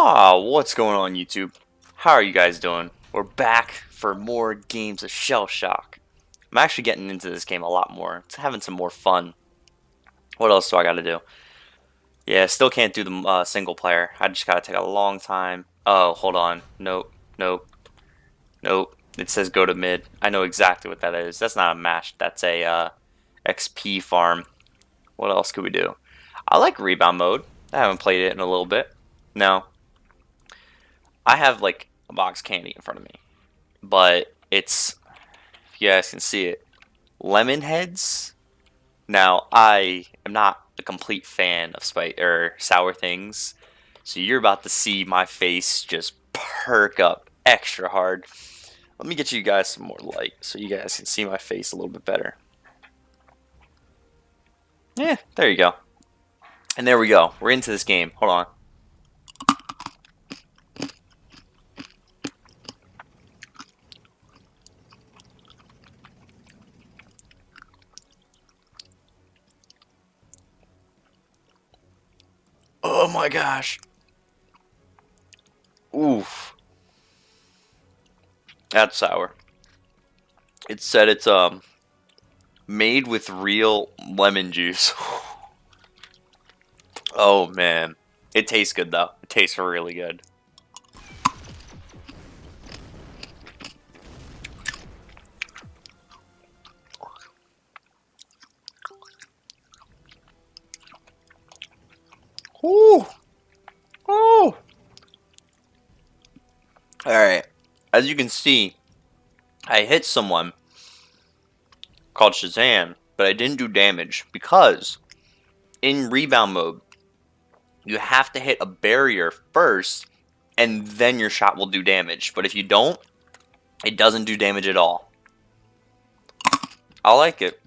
Oh, what's going on YouTube? How are you guys doing? We're back for more games of ShellShock. I'm actually getting into this game a lot more. It's having some more fun. What else do I gotta do? Yeah, still can't do the single player. I just gotta take a long time. Oh, hold on. Nope, nope, nope. It says go to mid. I know exactly what that is. That's not a match. That's a XP farm. What else could we do? I like rebound mode. I haven't played it in a little bit. No. I have like a box of candy in front of me, but it's, if you guys can see it, lemonheads. Now I am not a complete fan of sour things, so you're about to see my face just perk up extra hard. Let me get you guys some more light so you guys can see my face a little bit better. Yeah, there you go. And there we go. We're into this game. Hold on. Oh my gosh. Oof. That's sour. It said it's made with real lemon juice. Oh man. It tastes good though. It tastes really good. Ooh. Oh. Alright. As you can see, I hit someone called Shazam, but I didn't do damage because in rebound mode, you have to hit a barrier first and then your shot will do damage. But if you don't, it doesn't do damage at all. I like it.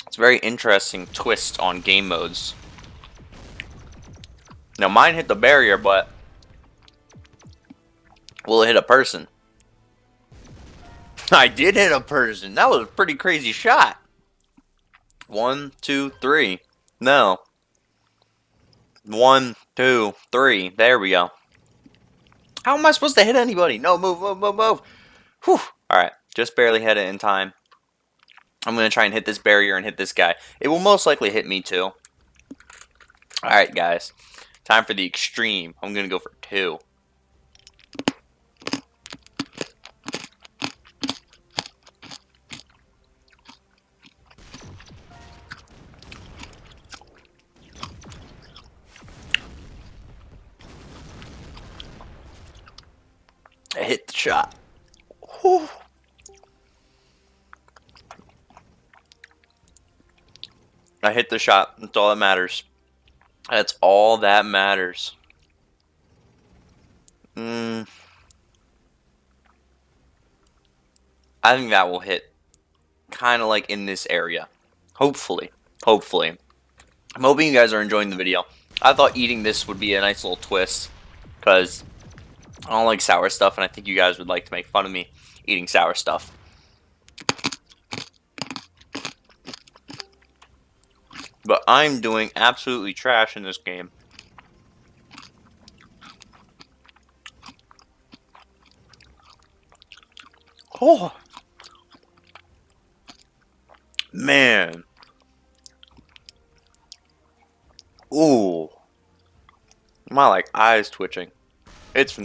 It's a very interesting twist on game modes. Now mine hit the barrier, but will it hit a person? I did hit a person. That was a pretty crazy shot. 1, 2, 3. No. 1, 2, 3. There we go. How am I supposed to hit anybody? No, move, move, move, move. Whew. Alright, just barely hit it in time. I'm going to try and hit this barrier and hit this guy. It will most likely hit me too. Alright, guys. Time for the extreme. I'm going to go for 2. I hit the shot. Whew. I hit the shot. That's all that matters. That's all that matters. I think that will hit kind of like in this area. Hopefully. Hopefully. I'm hoping you guys are enjoying the video. I thought eating this would be a nice little twist because I don't like sour stuff and I think you guys would like to make fun of me eating sour stuff. But I'm doing absolutely trash in this game. Oh. Man. Ooh. My like eyes twitching. It's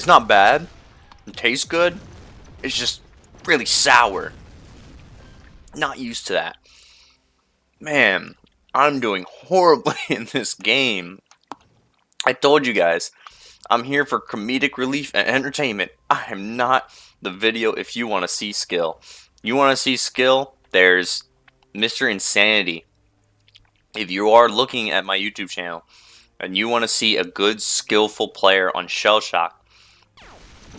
not bad. It tastes good. It's just really sour. Not used to that. Man, I'm doing horribly in this game. I told you guys, I'm here for comedic relief and entertainment. I am not the video if you want to see skill. You want to see skill? There's Mr. Insanity. If you are looking at my YouTube channel and you want to see a good skillful player on ShellShock,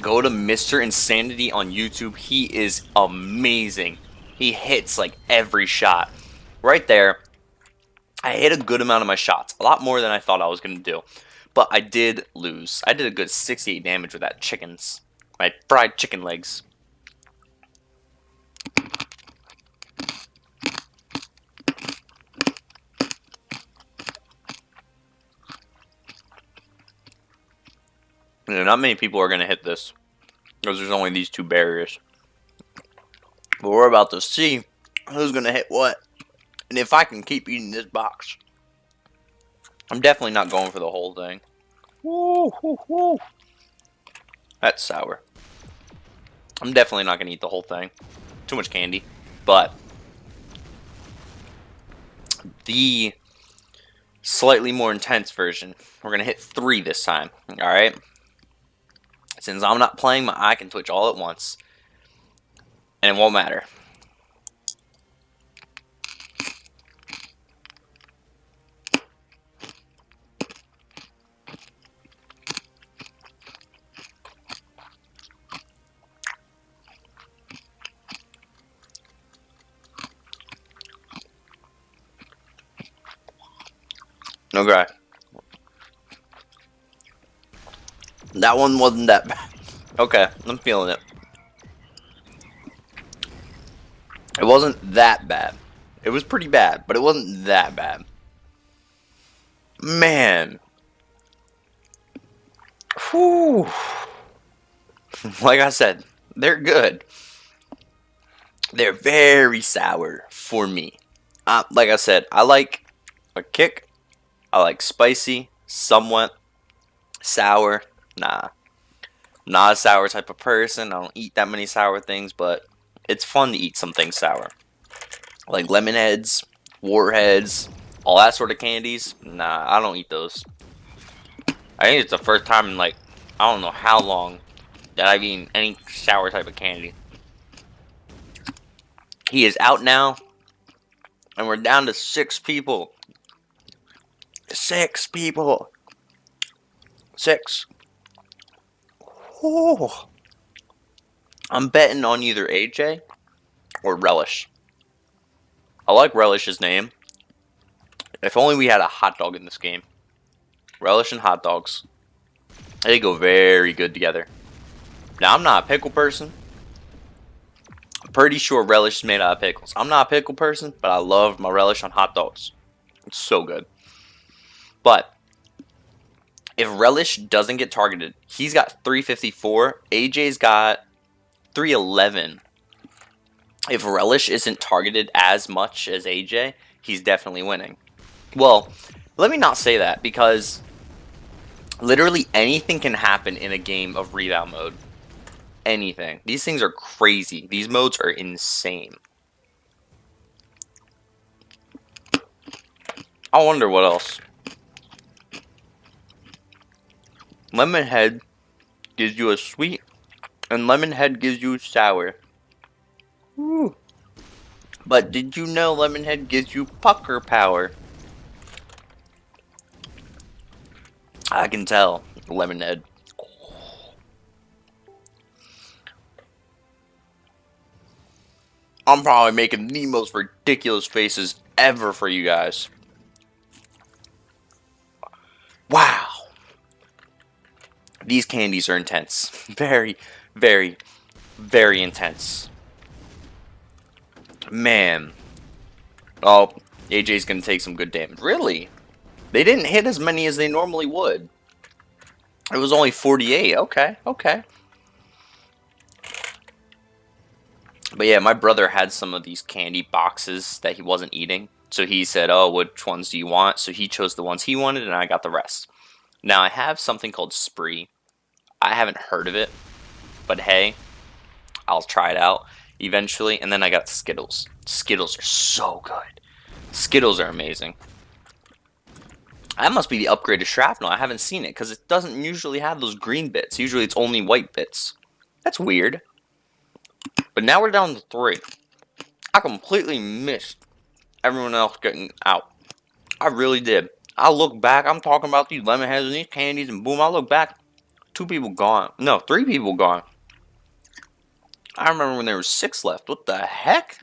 go to Mr. Insanity on YouTube. He is amazing. He hits like every shot. Right there, I hit a good amount of my shots. A lot more than I thought I was going to do. But I did lose. I did a good 68 damage with that chickens. My fried chicken legs. You know, not many people are going to hit this because there's only these two barriers. But we're about to see who's going to hit what. And if I can keep eating this box. I'm definitely not going for the whole thing. Woo, woo, woo. That's sour. I'm definitely not going to eat the whole thing. Too much candy. But the slightly more intense version, we're going to hit 3 this time. Alright? Since I'm not playing, my eye can twitch all at once. And it won't matter. Okay. That one wasn't that bad. Okay, I'm feeling it. It wasn't that bad. It was pretty bad, but it wasn't that bad. Man. Whew. Like I said, they're good. They're very sour for me. Like I said, I like a kick. I like spicy, somewhat sour. Nah. I'm not a sour type of person. I don't eat that many sour things, but it's fun to eat some things sour. Like lemonheads, warheads, all that sort of candies. Nah, I don't eat those. I think it's the first time in like, I don't know how long that I've eaten any sour type of candy. He is out now, and we're down to 6 people. 6 people. 6. Ooh. I'm betting on either AJ or Relish. I like Relish's name. If only we had a hot dog in this game. Relish and hot dogs. They go very good together. Now, I'm not a pickle person. I'm pretty sure relish is made out of pickles. I'm not a pickle person, but I love my relish on hot dogs. It's so good. But if Relish doesn't get targeted, he's got 354. AJ's got 311. If Relish isn't targeted as much as AJ, he's definitely winning. Well, let me not say that, because literally anything can happen in a game of Rebound mode. Anything. These things are crazy. These modes are insane. I wonder what else. Lemonhead gives you a sweet, and Lemonhead gives you sour. Woo. But did you know Lemonhead gives you pucker power? I can tell, Lemonhead. I'm probably making the most ridiculous faces ever for you guys. Wow. These candies are intense. Very, very, very intense. Man. Oh, AJ's gonna take some good damage. Really? They didn't hit as many as they normally would. It was only 48. Okay, okay. But yeah, my brother had some of these candy boxes that he wasn't eating. So he said, oh, which ones do you want? So he chose the ones he wanted, and I got the rest. Now, I have something called Spree. I haven't heard of it. But hey, I'll try it out eventually. And then I got Skittles. Skittles are so good. Skittles are amazing. That must be the upgraded shrapnel. I haven't seen it, because it doesn't usually have those green bits. Usually it's only white bits. That's weird. But now we're down to 3. I completely missed everyone else getting out. I really did. I look back, I'm talking about these lemon heads and these candies, and boom, I look back, 2 people gone. No, 3 people gone. I remember when there was 6 left. What the heck?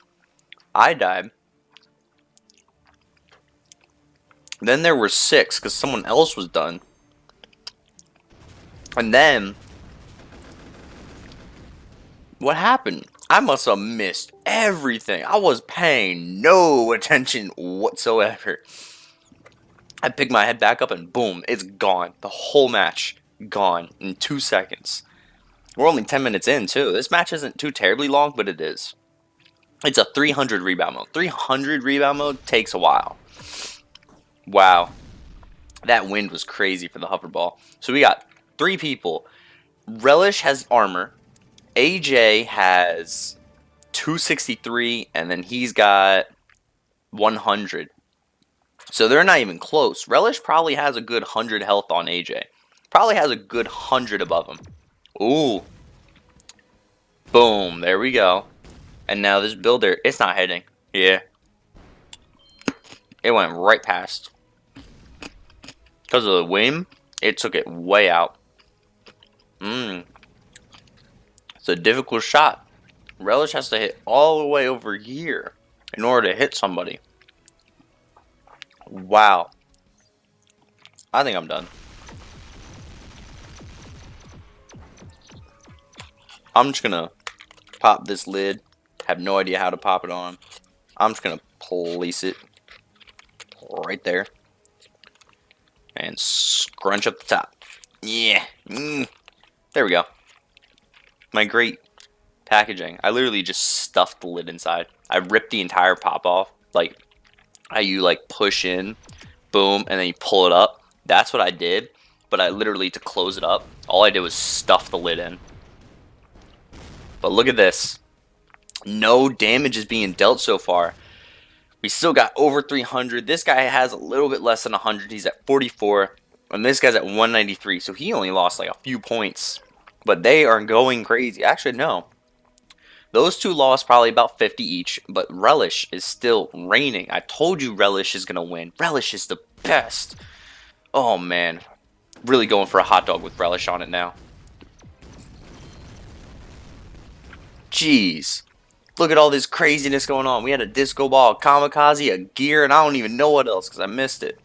I died. Then there were 6, because someone else was done. And then, what happened? I must have missed everything. I was paying no attention whatsoever. I picked my head back up and boom, it's gone. The whole match. gone in 2 seconds. We're only 10 minutes in, too. This match isn't too terribly long, but it is. It's a 300 rebound mode. 300 rebound mode takes a while. Wow. That wind was crazy for the hoverball. So we got 3 people. Relish has armor. AJ has 263, and then he's got 100. So they're not even close. Relish probably has a good 100 health on AJ. Probably has a good 100 above him. Ooh. Boom. There we go. And now this builder, it's not hitting. Yeah. It went right past. Because of the wind, it took it way out. It's a difficult shot. Relish has to hit all the way over here in order to hit somebody. Wow. I think I'm done. I'm just gonna pop this lid. Have no idea how to pop it on. I'm just gonna place it right there. And scrunch up the top. Yeah. There we go. My great packaging. I literally just stuffed the lid inside. I ripped the entire pop off. Like how you like push in, boom, and then you pull it up. That's what I did. But I literally, to close it up, all I did was stuff the lid in. But look at this. No damage is being dealt so far. We still got over 300. This guy has a little bit less than 100. He's at 44. And this guy's at 193. So he only lost like a few points. But they are going crazy. Actually, no. Those two lost probably about 50 each. But Relish is still reigning. I told you Relish is going to win. Relish is the best. Oh, man. Really going for a hot dog with Relish on it now. Jeez. Look at all this craziness going on. We had a disco ball, a kamikaze, a gear, and I don't even know what else because I missed it.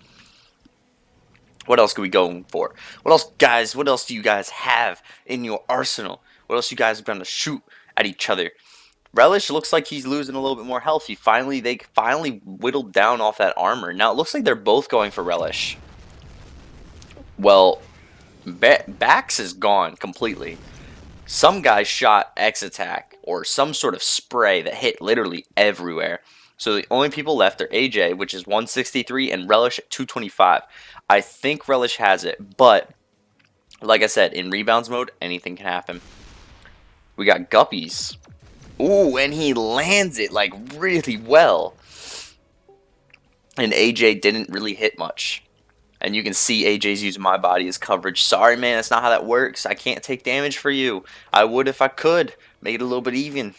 What else could we go for? What else, guys? What else do you guys have in your arsenal? What else you guys are going to shoot at each other? Relish looks like he's losing a little bit more health. They finally whittled down off that armor. Now it looks like they're both going for Relish. Well, Bax is gone completely. Some guy shot X attack or some sort of spray that hit literally everywhere. So the only people left are AJ, which is 163, and Relish at 225. I think Relish has it, but like I said, in rebounds mode, anything can happen. We got Guppies. Ooh, and he lands it like really well. And AJ didn't really hit much. And you can see AJ's using my body as coverage. Sorry, man, that's not how that works. I can't take damage for you. I would if I could. Make it a little bit even.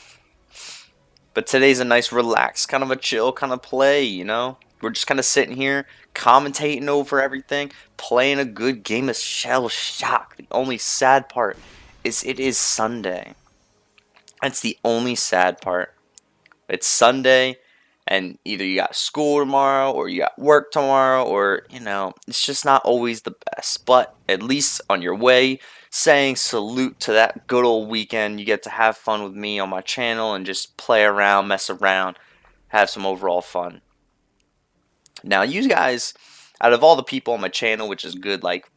But today's a nice relaxed, kind of a chill kind of play, you know? We're just kind of sitting here, commentating over everything, playing a good game of ShellShock. The only sad part is it is Sunday. That's the only sad part. It's Sunday. And either you got school tomorrow or you got work tomorrow or, you know, it's just not always the best. But at least on your way, saying salute to that good old weekend. You get to have fun with me on my channel and just play around, mess around, have some overall fun. Now, you guys, out of all the people on my channel, which is good, like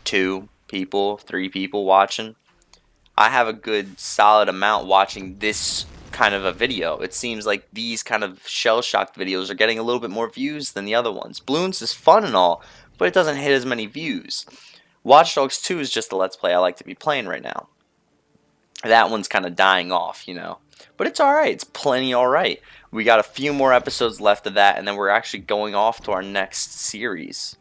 2 people, 3 people watching, I have a good solid amount watching this kind of a video. It seems like these kind of ShellShock videos are getting a little bit more views than the other ones. Bloons is fun and all, but it doesn't hit as many views. Watch Dogs 2 is just the Let's Play I like to be playing right now. That one's kind of dying off, you know. But it's alright. It's plenty alright. We got a few more episodes left of that, and then we're actually going off to our next series.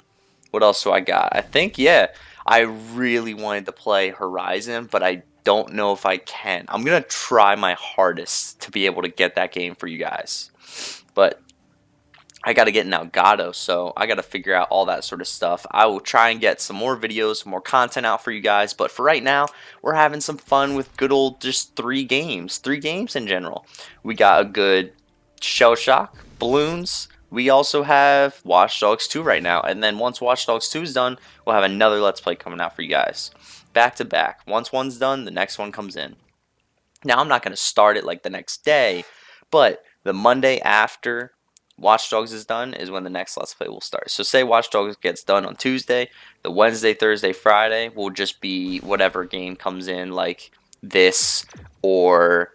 What else do I got? I think, yeah, I really wanted to play Horizon, but I don't know if I can. I'm going to try my hardest to be able to get that game for you guys. But I got to get an Elgato, so I got to figure out all that sort of stuff. I will try and get some more videos, some more content out for you guys. But for right now, we're having some fun with good old just 3 games. 3 games in general. We got a good ShellShock, Bloons. We also have Watch Dogs 2 right now. And then once Watch Dogs 2 is done, we'll have another Let's Play coming out for you guys. Back to back. Once one's done, the next one comes in. Now, I'm not going to start it like the next day, but the Monday after Watch Dogs is done is when the next Let's Play will start. So say Watch Dogs gets done on Tuesday, the Wednesday, Thursday, Friday will just be whatever game comes in, like this, or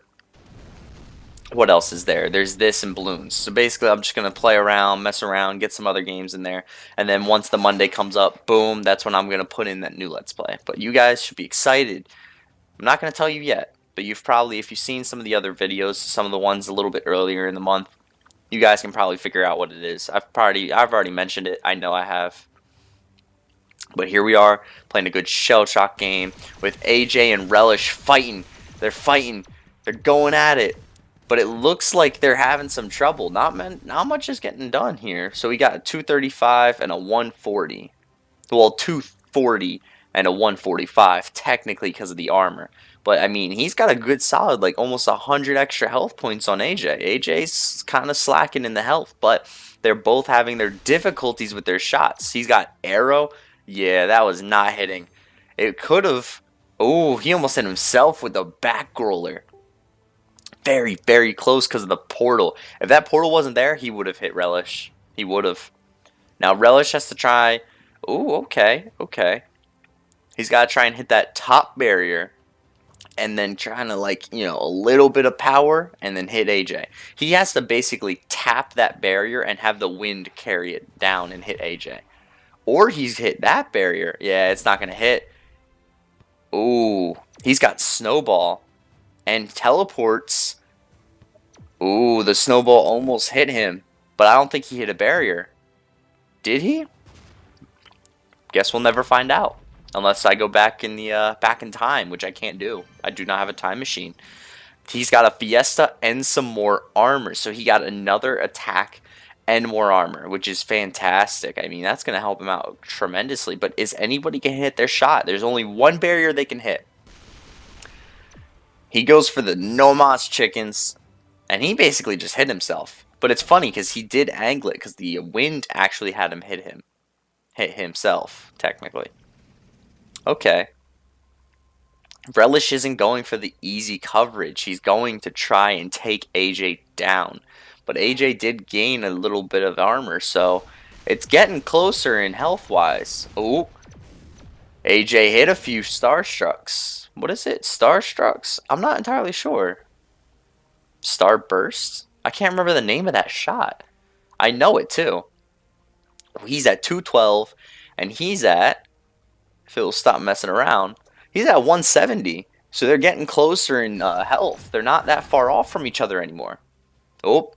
what else is there? There's this and Balloons. So basically I'm just going to play around, mess around, get some other games in there, and then once the Monday comes up, boom, that's when I'm going to put in that new Let's Play. But you guys should be excited. I'm not going to tell you yet, but you've probably, if you've seen some of the other videos, some of the ones a little bit earlier in the month, you guys can probably figure out what it is. I've already mentioned it. I know I have. But here we are playing a good ShellShock game with AJ and Relish fighting. They're fighting. They're going at it. But it looks like they're having some trouble. Not much is getting done here. So we got a 235 and a 140. Well, 240 and a 145 technically because of the armor. But I mean, he's got a good solid, like almost 100 extra health points on AJ. AJ's kind of slacking in the health, but they're both having their difficulties with their shots. He's got arrow. Yeah, that was not hitting. It could have. Oh, he almost hit himself with the back roller. Very, very close because of the portal. If that portal wasn't there, he would have hit Relish. He would have. Now Relish has to try. Oh, okay, okay. He's got to try and hit that top barrier. And then trying to, like, you know, a little bit of power and then hit AJ. He has to basically tap that barrier and have the wind carry it down and hit AJ. Or he's hit that barrier. Yeah, it's not going to hit. Ooh, he's got Snowball and teleports. Ooh, the Snowball almost hit him. But I don't think he hit a barrier. Did he? Guess we'll never find out. Unless I go back in time, which I can't do. I do not have a time machine. He's got a Fiesta and some more armor. So he got another attack and more armor, which is fantastic. I mean, that's going to help him out tremendously. But is anybody going to hit their shot? There's only one barrier they can hit. He goes for the Nomas chickens. And he basically just hit himself. But it's funny because he did angle it because the wind actually had him hit him. Hit himself, technically. Okay. Relish isn't going for the easy coverage. He's going to try and take AJ down. But AJ did gain a little bit of armor, so it's getting closer in health-wise. Oh. AJ hit a few Starstrucks. What is it? Starstrucks? I'm not entirely sure. Starbursts? I can't remember the name of that shot. I know it, too. He's at 212, and he's at... If it'll stop messing around, he's at 170. So they're getting closer in health. They're not that far off from each other anymore. Oh,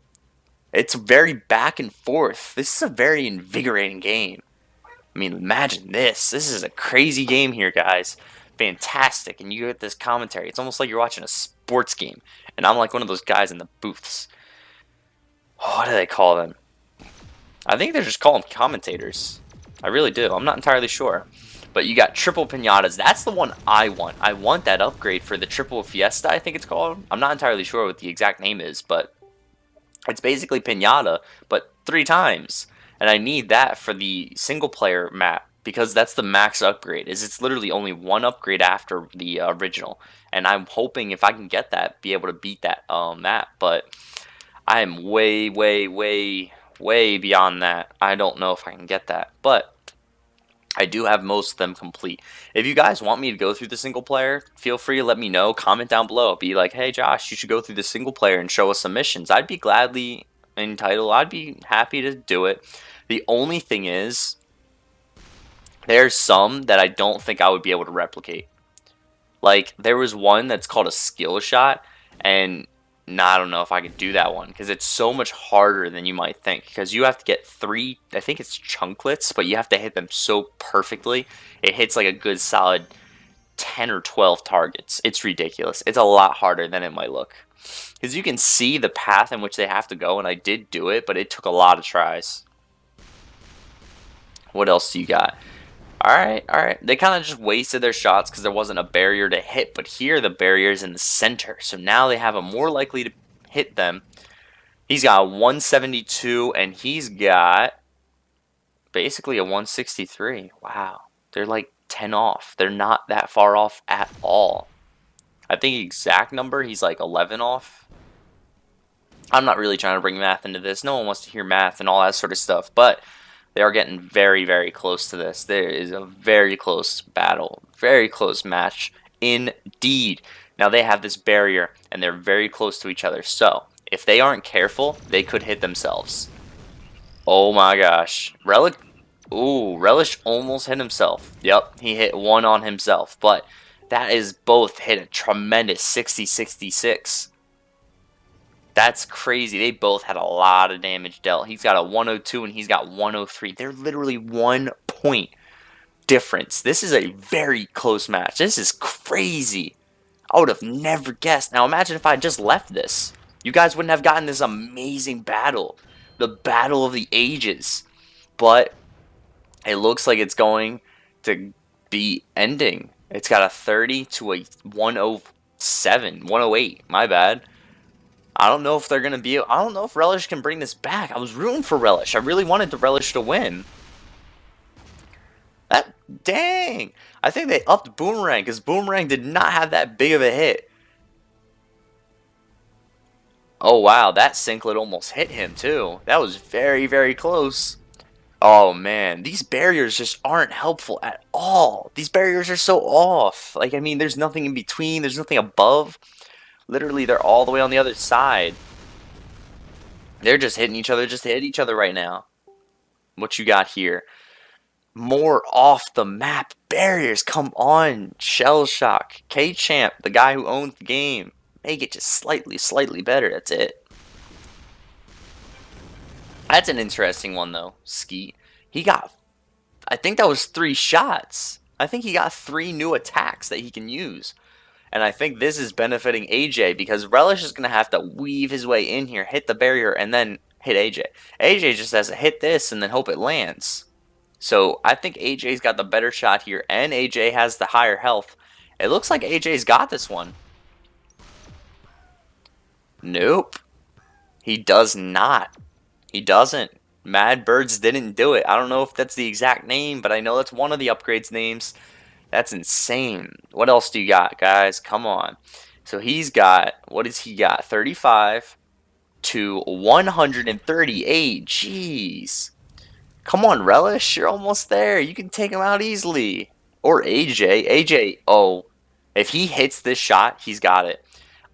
it's very back and forth. This is a very invigorating game. I mean, imagine this. This is a crazy game here, guys. Fantastic. And you get this commentary. It's almost like you're watching a sports game. And I'm like one of those guys in the booths. Oh, what do they call them? I think they're just calling commentators. I really do. I'm not entirely sure. But you got triple pinatas. That's the one I want. I want that upgrade for the triple fiesta, I think it's called. I'm not entirely sure what the exact name is, but it's basically pinata, but 3 times. And I need that for the single player map because that's the max upgrade. It's literally only one upgrade after the original. And I'm hoping if I can get that, be able to beat that map. But I am way, way, way, way beyond that. I don't know if I can get that. But I do have most of them complete. If you guys want me to go through the single player, feel free to let me know. Comment down below. Be like, hey Josh, you should go through the single player and show us some missions. I'd be gladly entitled. I'd be happy to do it. The only thing is, there's some that I don't think I would be able to replicate. Like, there was one that's called a skill shot, and I don't know if I could do that one because it's so much harder than you might think because you have to get 3, I think it's chunklets, but you have to hit them so perfectly. It hits like a good solid 10 or 12 targets. It's ridiculous. It's a lot harder than it might look because you can see the path in which they have to go, and I did do it, but it took a lot of tries. What else do you got? Alright, alright. They kind of just wasted their shots because there wasn't a barrier to hit. But here the barrier is in the center. So now they have a more likely to hit them. He's got a 172 and he's got basically a 163. Wow. They're like 10 off. They're not that far off at all. I think exact number, he's like 11 off. I'm not really trying to bring math into this. No one wants to hear math and all that sort of stuff, but they are getting very, very close to this. There is a very close battle, very close match indeed. Now they have this barrier and they're very close to each other. So if they aren't careful, they could hit themselves. Oh my gosh. Relic. Ooh, Relish almost hit himself. Yep, he hit one on himself. But that is both hit a tremendous 60-66. That's crazy. They both had a lot of damage dealt. He's got a 102 and he's got 103. They're literally 1 point difference. This is a very close match. This is crazy. I would have never guessed. Now imagine if I just left this. You guys wouldn't have gotten this amazing battle. The battle of the ages. But it looks like it's going to be ending. It's got a 30 to a 107, 108. My bad. I don't know if they're going to be... I don't know if Relish can bring this back. I was rooting for Relish. I really wanted the Relish to win. Dang. I think they upped Boomerang because Boomerang did not have that big of a hit. Oh, wow. That Cinklet almost hit him, too. That was very, very close. Oh, man. These barriers just aren't helpful at all. These barriers are so off. Like, I mean, there's nothing in between. There's nothing above. Literally, they're all the way on the other side. They're just hitting each other just to hit each other right now. What you got here? More off the map barriers. Come on, ShellShock. K-Champ, the guy who owns the game. Make it just slightly better. That's it. That's an interesting one, though. Skeet. He got, I think that was 3 shots. I think he got 3 new attacks that he can use. And I think this is benefiting AJ because Relish is going to have to weave his way in here, hit the barrier, and then hit AJ. AJ just has to hit this and then hope it lands. So I think AJ's got the better shot here, and AJ has the higher health. It looks like AJ's got this one. Nope. He does not. He doesn't. Mad Birds didn't do it. I don't know if that's the exact name, but I know that's one of the upgrades names. That's insane. What else do you got, guys? Come on. So he's got, what does he got? 35 to 138. Jeez. Come on, Relish. You're almost there. You can take him out easily. Or AJ. AJ, oh, if he hits this shot, he's got it.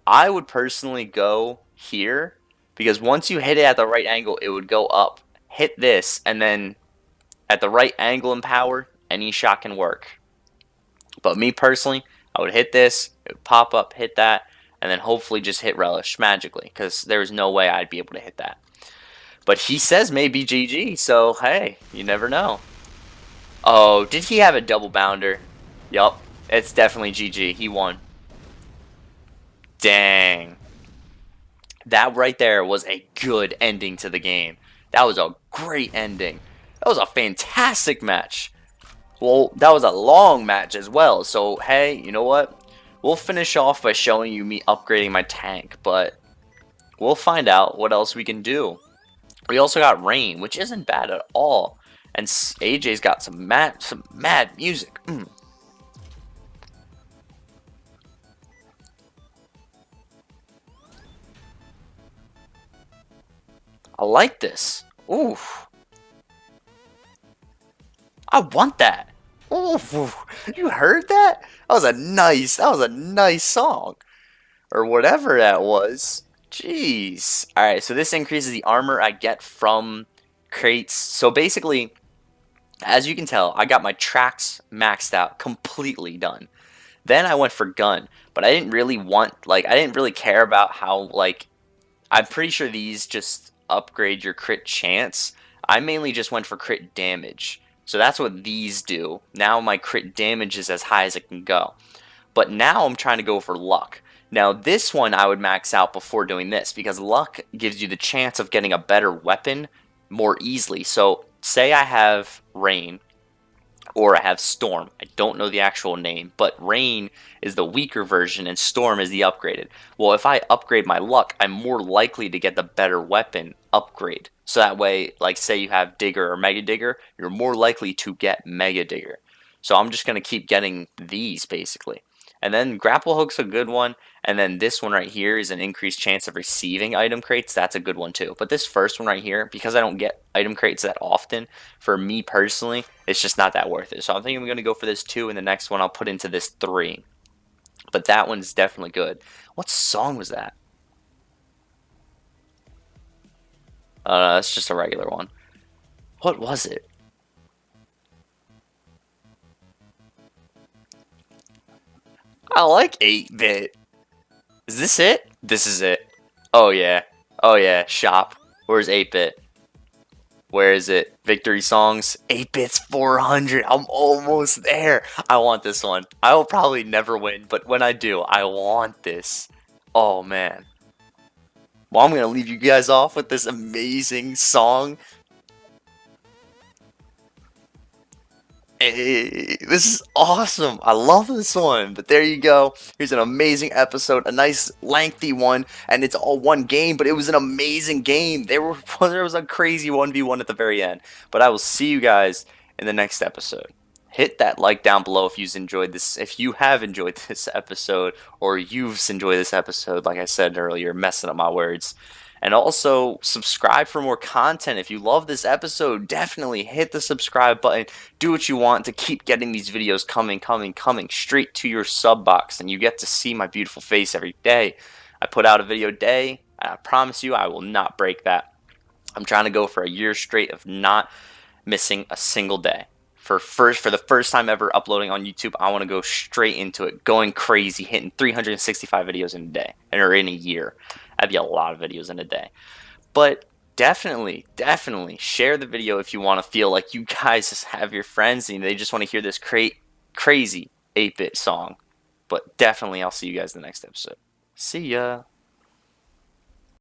I would personally go here because once you hit it at the right angle, it would go up. Hit this, and then at the right angle and power, any shot can work. But me personally, I would hit this, it would pop up, hit that, and then hopefully just hit Relish magically, because there's no way I'd be able to hit that. But he says maybe GG, so hey, you never know. Oh, did he have a double bounder? Yup, it's definitely GG. He won. Dang. That right there was a good ending to the game. That was a great ending. That was a fantastic match. Well, that was a long match as well, so hey, you know what? We'll finish off by showing you me upgrading my tank, but we'll find out what else we can do. We also got Rain, which isn't bad at all, and AJ's got some mad music. I like this. Ooh. I want that. Ooh, you heard that? That was a nice song. Or whatever that was. Jeez. Alright, so this increases the armor I get from crates. So basically, as you can tell, I got my tracks maxed out, completely done. Then I went for gun, but I didn't really want, like, I didn't really care about how, like, I'm pretty sure these just upgrade your crit chance. I mainly just went for crit damage. So that's what these do. Now my crit damage is as high as it can go. But now I'm trying to go for luck. Now this one I would max out before doing this because luck gives you the chance of getting a better weapon more easily. So say I have Rain or I have Storm. I don't know the actual name, but Rain is the weaker version and Storm is the upgraded. Well, if I upgrade my luck, I'm more likely to get the better weapon upgrade. So that way, like say you have Digger or Mega Digger, you're more likely to get Mega Digger. So I'm just going to keep getting these basically. And then grapple hook's a good one. And then this one right here is an increased chance of receiving item crates. That's a good one too. But this first one right here, because I don't get item crates that often, for me personally, it's just not that worth it. So I think I'm going to go for this 2, and the next one I'll put into this 3. But that one's definitely good. What song was that? That's just a regular one. What was it? I like 8-bit. Is this it? This is it. Oh yeah. Oh yeah. Shop. Where's 8-bit? Where is it? Victory songs. 8-bit's 400. I'm almost there. I want this one. I will probably never win, but when I do, I want this. Oh man. Well, I'm gonna leave you guys off with this amazing song. Hey, this is awesome. I love this one. But there you go. Here's an amazing episode, a nice lengthy one, and it's all one game, but it was an amazing game. There was a crazy 1v1 at the very end. But I will see you guys in the next episode. Hit that like down below if you've enjoyed this, if you have enjoyed this episode, or you've enjoyed this episode, like I said earlier, messing up my words. And also subscribe for more content. If you love this episode, definitely hit the subscribe button. Do what you want to keep getting these videos coming straight to your sub box, and you get to see my beautiful face every day. I put out a video a day. I promise you I will not break that. I'm trying to go for a year straight of not missing a single day. For the first time ever uploading on YouTube, I want to go straight into it, going crazy, hitting 365 videos in a day, or in a year. That'd be a lot of videos in a day. But definitely share the video if you want to feel like you guys just have your friends and they just want to hear this crazy 8-bit song. But definitely, I'll see you guys in the next episode. See ya.